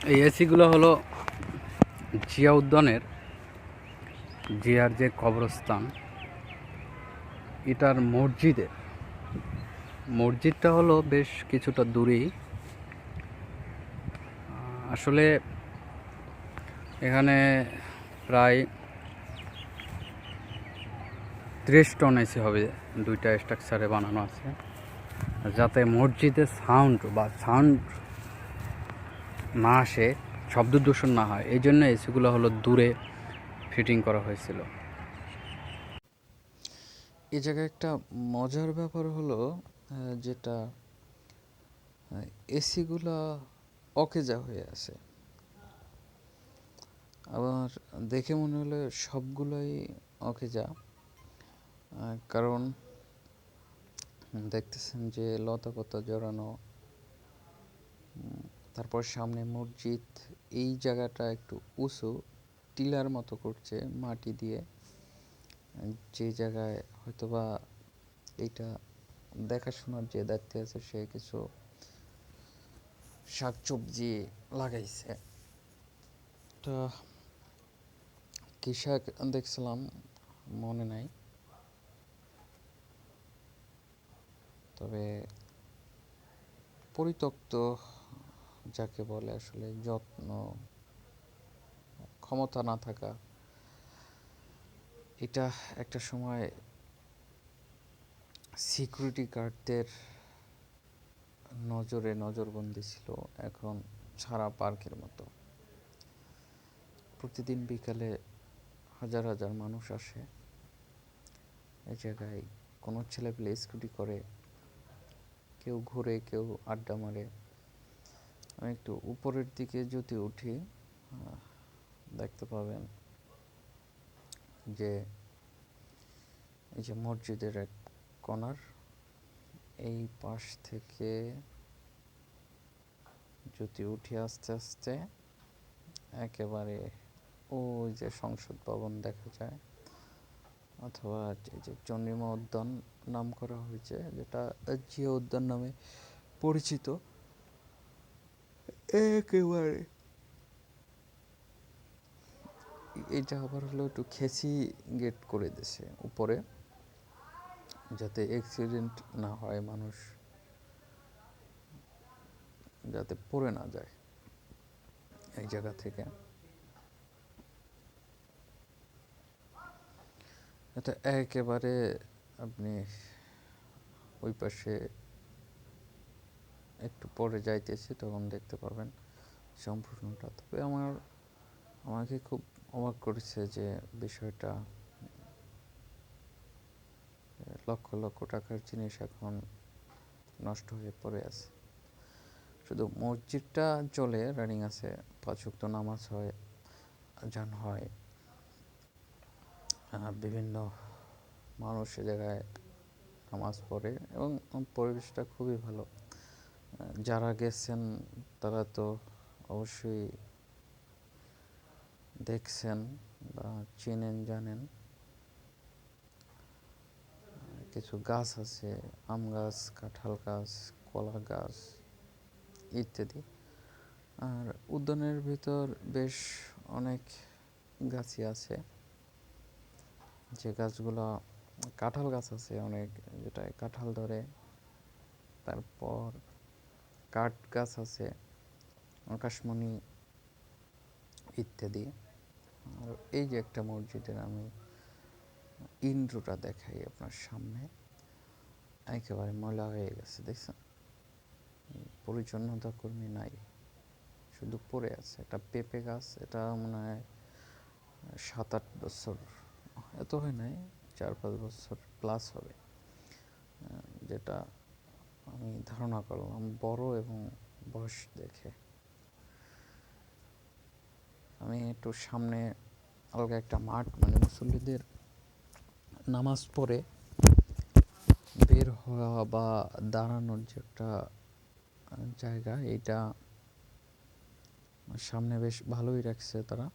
এই এসিগুলো হলো জিয়া উদ্যানের জিয়ার যে কবরস্থান এটার মসজিদটা হলো বেশ কিছুটা দূরেই। আসলে এখানে প্রায় 30 টন এসি হবে, দুইটা স্ট্রাকচারে বানানো আছে, যাতে মসজিদে সাউন্ড না আসে, শব্দ দূষণ না হয়, এই জন্য এসিগুলো হলো দূরে ফিটিং করা হয়েছিল। এই জায়গায় একটা মজার ব্যাপার হলো যেটা এসিগুলা অকেজা হয়ে আছে। আবার দেখে মনে হলো সবগুলোই অকেজা, কারণ দেখতেছেন যে লতা পাতা জড়ানো, তারপর সামনে মসজিদ, এই জায়গাটা একটু উঁচু, টিলার মতো করছে মাটি দিয়ে, যে জায়গায় হয়তোবা এইটা দেখাশোনার যে দায়িত্বে আছে সে কিছু শাকসবজি লাগাইছে। তো কি শাক দেখছিলাম মনে নাই, তবে পরিত্যক্ত যাকে বলে, আসলে যত্ন ক্ষমতা না থাকা, এটা একটা সময় সিকিউরিটি গার্ডদের নজরবন্দি ছিল, এখন ছাড়া পার্কের মতো। প্রতিদিন বিকালে হাজার হাজার মানুষ আসে এই জায়গায়। কোনো ছেলেপেলে স্কুটি করে, কেউ ঘুরে, কেউ আড্ডা মারে। আমি একটু উপরের দিকে যদি উঠি, দেখতে পাবেন যে এই যে মসজিদের এক কর্নার, এই পাশ থেকে যদি উঠি আস্তে আস্তে, একেবারে ওই যে সংসদ ভবন দেখা যায়, অথবা এই যে চন্দ্রিমা উদ্যান নাম করা হয়েছে, যেটা জিয়া উদ্যান নামে পরিচিত, একেবারে এটা আবার হলো একটু খেসি গেট করে দিছে উপরে, যাতে অ্যাক্সিডেন্ট না হয়, মানুষ যাতে পড়ে না যায় এই জায়গা থেকে। এটা একেবারে আপনি ওই পাশে একটু পরে যাইতেছি তখন দেখতে পাবেন সম্পূর্ণটা। তবে আমাকে খুব অবাক করেছে যে বিষয়টা, লক্ষ লক্ষ টাকার জিনিস এখন নষ্ট হয়ে পড়ে আছে। শুধু মসজিদটা চলে, রানিং আছে, 5 ওয়াক্ত নামাজ হয়, আজান হয়, বিভিন্ন মানুষ এ জায়গায় নামাজ পড়ে, এবং পরিবেশটা খুবই ভালো। যারা গেছেন তারা তো অবশ্যই দেখছেন বা চেনেন, জানেন। কিছু গাছ আছে, আম গাছ, কাঁঠাল গাছ, কলা গাছ ইত্যাদি। আর উদ্যানের ভিতর বেশ অনেক গাছই আছে, যে গাছগুলো, কাঁঠাল গাছ আছে অনেক, যেটায় কাঁঠাল ধরে। তারপর কাঠ গাছ আছে, আকাশমণি ইত্যাদি। আর এই যে একটা মসজিদের আমি ইন্দ্রটা দেখাই আপনার সামনে, একেবারে ময়লা হয়ে গেছে, দেখছেন? পরিচ্ছন্নতা কর্মী নাই, শুধু পড়ে আছে। একটা পেঁপে গাছ, এটা মনে হয় 7-8 বছর, এত হয় নাই, 4-5 বছর প্লাস হবে, যেটা আমি ধারণা করলাম বড় এবং বয়স দেখে। আমি একটু সামনে আলগা একটা মাঠ, মানে মুসল্লিদের নামাজ পড়ে বের হওয়া বা দাঁড়ানোর যে একটা জায়গা, এটা সামনে বেশ ভালোই রাখছে তারা।